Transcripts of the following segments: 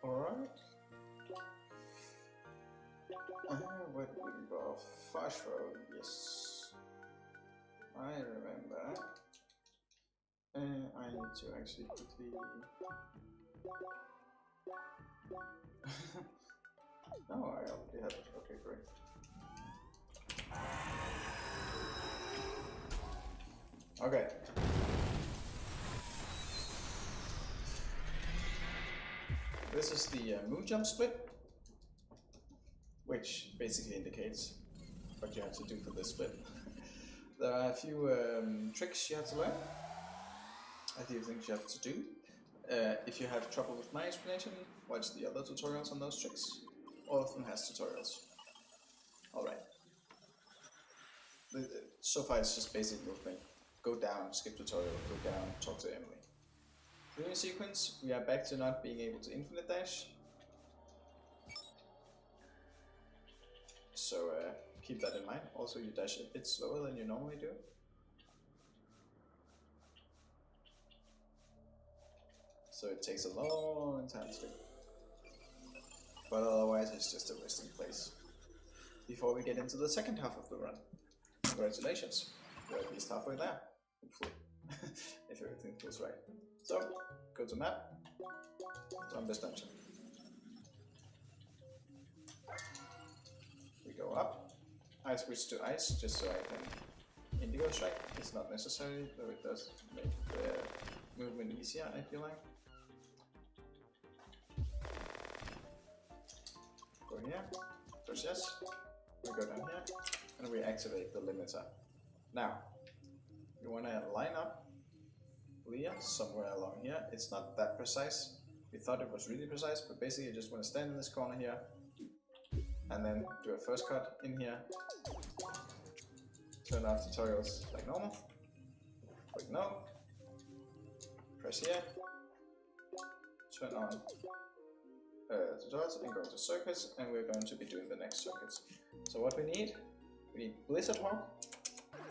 Alright. Where did we go? Fast road, yes. I remember. I need to actually quickly... No, I already have it. Okay, great. Okay. This is the moon jump split, which basically indicates what you have to do for this split. There are a few tricks you have to learn, a few things you have to do. If you have trouble with my explanation, watch the other tutorials on those tricks. All of them has tutorials. Alright. So far it's just basic movement. Go down, skip tutorial, go down, talk to Emily. The new sequence, we are back to not being able to infinite dash. So keep that in mind. Also you dash a bit slower than you normally do. So it takes a long time to do. But otherwise it's just a resting place. Before we get into the second half of the run. Congratulations, we're at least halfway there, hopefully, if everything feels right. So, go to map, Zombies Dungeon. We go up, I switch to ice just so I can indigo strike. It's not necessary, though it does make the movement easier, I feel like. Go here, push yes, we go down here, and we activate the limiter. Now, you want to line up Leah somewhere along here. It's not that precise. We thought it was really precise, but basically you just want to stand in this corner here, and then do a first cut in here. Turn off tutorials like normal. Click no. Press here. Turn on tutorials and go to circuits, and we're going to be doing the next circuits. So what we need Blizzard Hawk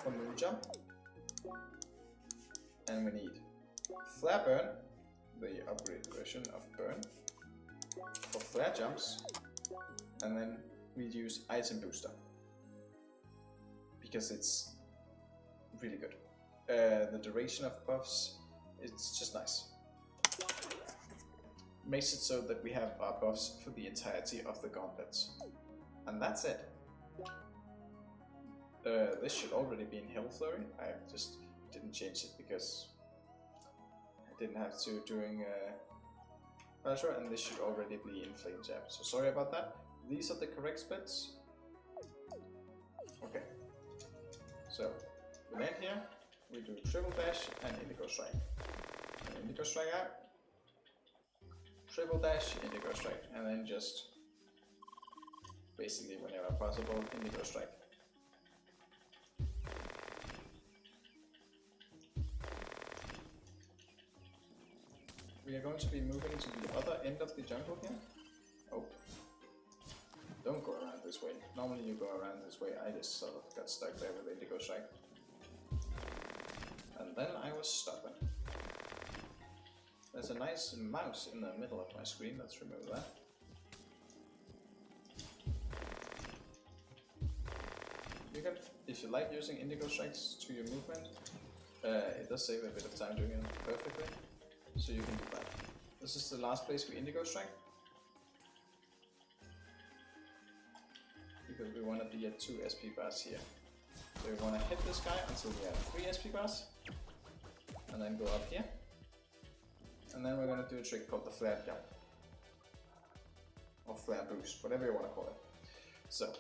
for Moon Jump, and we need Flare Burn, the upgraded version of Burn, for flare jumps, and then we use Item Booster because it's really good. The duration of buffs, it's just nice. Makes it so that we have our buffs for the entirety of the gauntlets. And that's it. This should already be in Hell Flurry. I just didn't change it because I didn't have to during Pressure, and this should already be in Flame Jab. So sorry about that. These are the correct splits. Okay. So we land here, we do triple dash and indigo strike. And indigo strike out. Triple dash, indigo strike, and then just basically whenever possible, indigo strike. We are going to be moving to the other end of the jungle here. Oh, don't go around this way. Normally you go around this way. I just sort of got stuck there with indigo strike. And then I was stopping. There's a nice mouse in the middle of my screen, let's remove that. You can, if you like using indigo strikes to your movement, it does save a bit of time doing it perfectly, so you can do that. This is the last place we indigo strike, because we want to be at 2 SP bars here. So we want to hit this guy until we have 3 SP bars, and then go up here. And then we're going to do a trick called the flare jump, or flare boost, whatever you want to call it. So,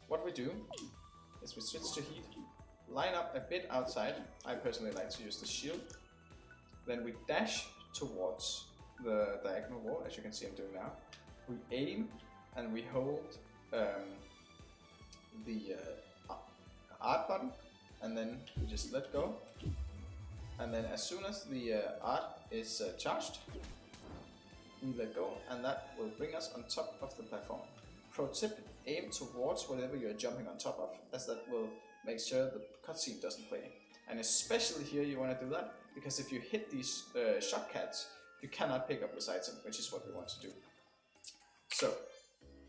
what we do is we switch to heat, line up a bit outside. I personally like to use the shield. Then we dash towards the diagonal wall, as you can see I'm doing now. We aim and we hold the art button, and then we just let go. And then as soon as the art is charged, we let go, and that will bring us on top of the platform. Pro tip, aim towards whatever you're jumping on top of, as that will make sure the cutscene doesn't play. And especially here you want to do that, because if you hit these shot cats, you cannot pick up this item, which is what we want to do. So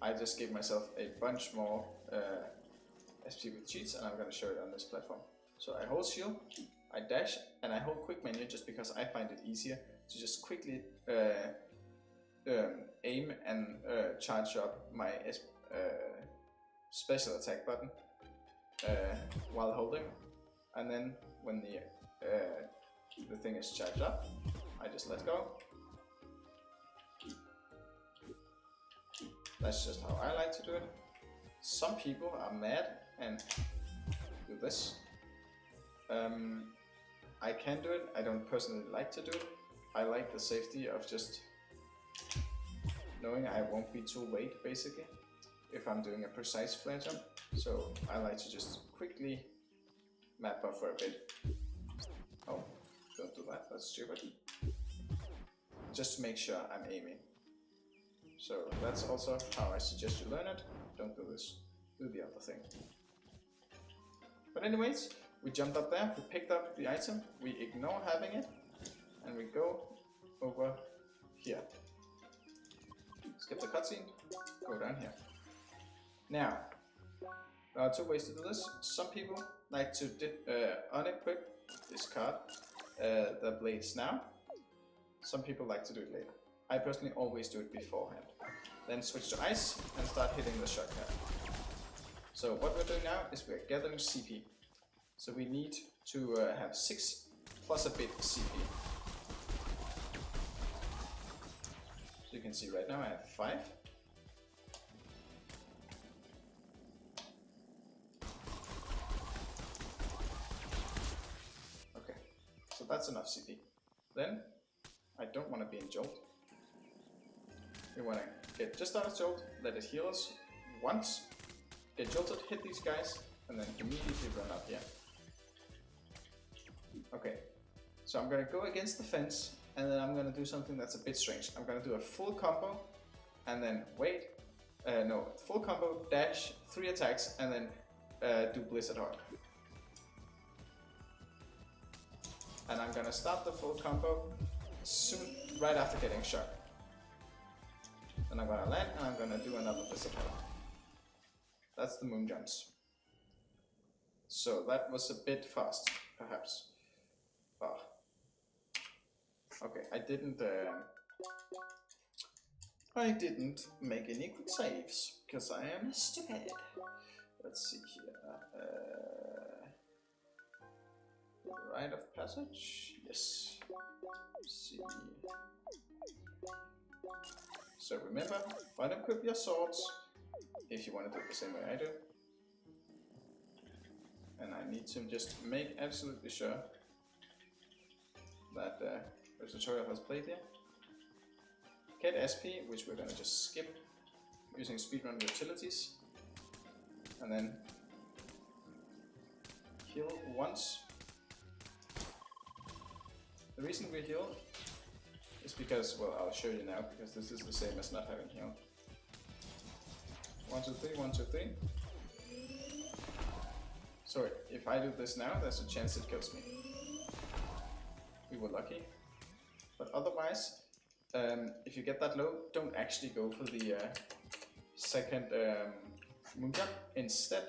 I just gave myself a bunch more SP with cheats, and I'm going to show it on this platform. So I hold shield, I dash, and I hold quick menu just because I find it easier to just quickly aim and charge up my special attack button while holding, and then when the thing is charged up, I just let go. That's just how I like to do it. Some people are mad and do this. I can do it. I don't personally like to do it. I like the safety of just knowing I won't be too late, basically, if I'm doing a precise flare jump. So I like to just quickly map up for a bit. Oh, don't do that, that's stupid. Just to make sure I'm aiming. So that's also how I suggest you learn it. Don't do this, do the other thing. But anyways, we jumped up there, we picked up the item, we ignore having it, and we go over here. Skip the cutscene, go down here. Now, there are two ways to do this. Some people like to unequip, discard the blades now. Some people like to do it later. I personally always do it beforehand. Then switch to ice and start hitting the shotgun. So what we're doing now is we're gathering CP. So we need to have 6 plus a bit CP. So you can see right now I have 5. Okay, so that's enough CP. Then I don't want to be in Jolt. We want to get just out of Jolt, let it heal us once, get jolted, hit these guys, and then immediately run up here. Okay, so I'm going to go against the fence, and then I'm going to do something that's a bit strange. I'm going to do a full combo, and then full combo, dash, 3 attacks, and then do Blizzard Hard. And I'm going to start the full combo soon, right after getting shot. Then I'm going to land, and I'm going to do another Blizzard Hard. That's the moon jumps. So that was a bit fast, perhaps. Oh. Okay, I didn't make any quick saves because I am stupid. Let's see here. Rite of passage. Yes. See. So remember, unequip your swords if you want to do it the same way I do. And I need to just make absolutely sure that the tutorial has played here. Get SP, which we're going to just skip using speedrun utilities. And then heal once. The reason we heal is because, well, I'll show you now, because this is the same as not having heal. 1, 2, 3, 1, 2, 3. So if I do this now, there's a chance it kills me. We were lucky. But otherwise, if you get that low, don't actually go for the second moon jump. Instead,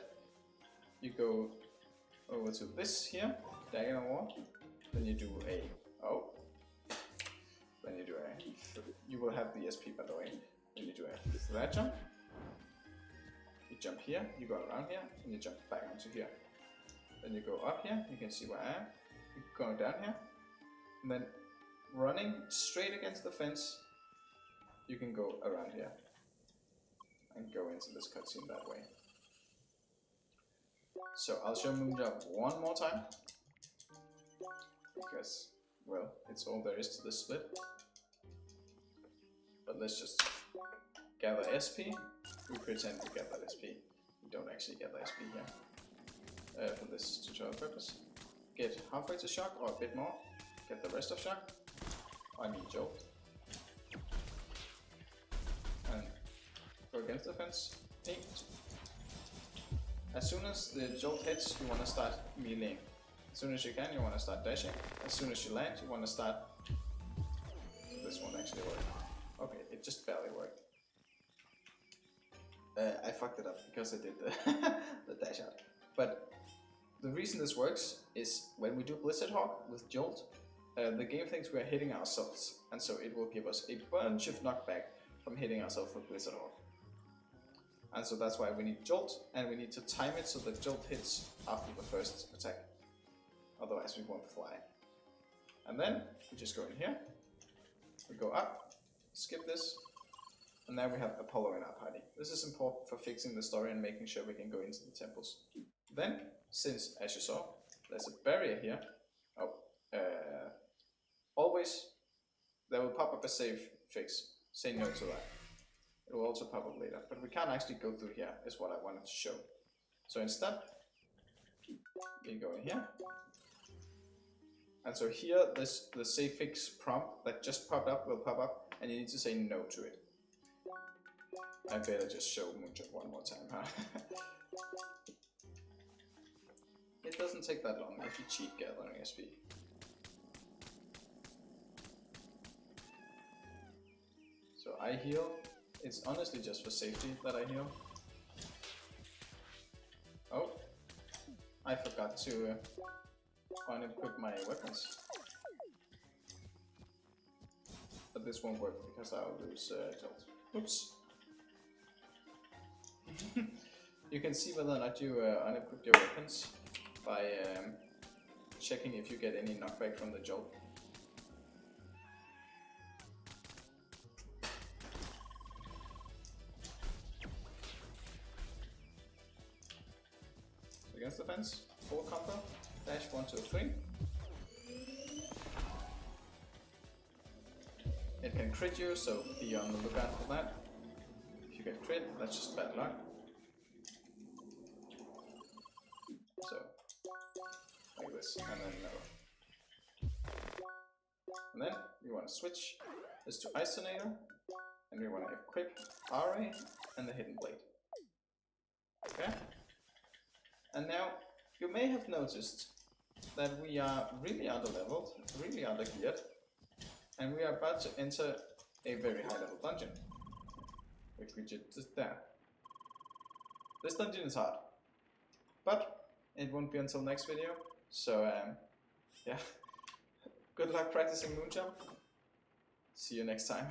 you go over to this here, diagonal wall. Then you do a Then you do you will have the SP by the way. Then you do a flare jump. You jump here, you go around here, and you jump back onto here. Then you go up here, you can see where I am. You go down here, and then running straight against the fence, you can go around here and go into this cutscene that way. So I'll show moon jump one more time, because, well, it's all there is to this split. But let's just gather SP. We pretend to get that SP. We don't actually get the SP here for this tutorial purpose. Get halfway to shock or a bit more. Get the rest of shock. I mean jolt. And go against the fence. 8. As soon as the jolt hits, you want to start meleeing. As soon as you can, you want to start dashing. As soon as you land, you want to start this just barely worked. I fucked it up because I did the dash out. But the reason this works is when we do Blizzard Hawk with Jolt, the game thinks we are hitting ourselves, and so it will give us a bunch of knockback from hitting ourselves with Blizzard Hawk. And so that's why we need Jolt, and we need to time it so that Jolt hits after the first attack. Otherwise we won't fly. And then we just go in here, we go up, skip this, and now we have Apollo in our party. This is important for fixing the story and making sure we can go into the temples. Then, since, as you saw, there's a barrier here, always there will pop up a save fix. Say no to that. It will also pop up later, but we can't actually go through here, is what I wanted to show. So instead, we go in here. And so here, the save fix prompt that just popped up will pop up, and you need to say no to it. I better just show Moonshot one more time, huh? It doesn't take that long if you cheat gathering SP. So I heal. It's honestly just for safety that I heal. Oh, I forgot to unequip my weapons. But this won't work because I'll lose Jolt. Oops. You can see whether or not you unequip your weapons by checking if you get any knockback from the Jolt. So against the fence, full combo, dash 1, 2, 3. It can crit you, so be on the lookout for that. If you get crit, that's just bad luck. So, like this, and then no. And then we want to switch this to Isonator, and we want to equip RA and the Hidden Blade. Okay? And now, you may have noticed that we are really underleveled, really undergeared, and we are about to enter a very high level dungeon, which we just did there. This dungeon is hard, but it won't be until next video, so yeah, good luck practicing Moonjump. See you next time.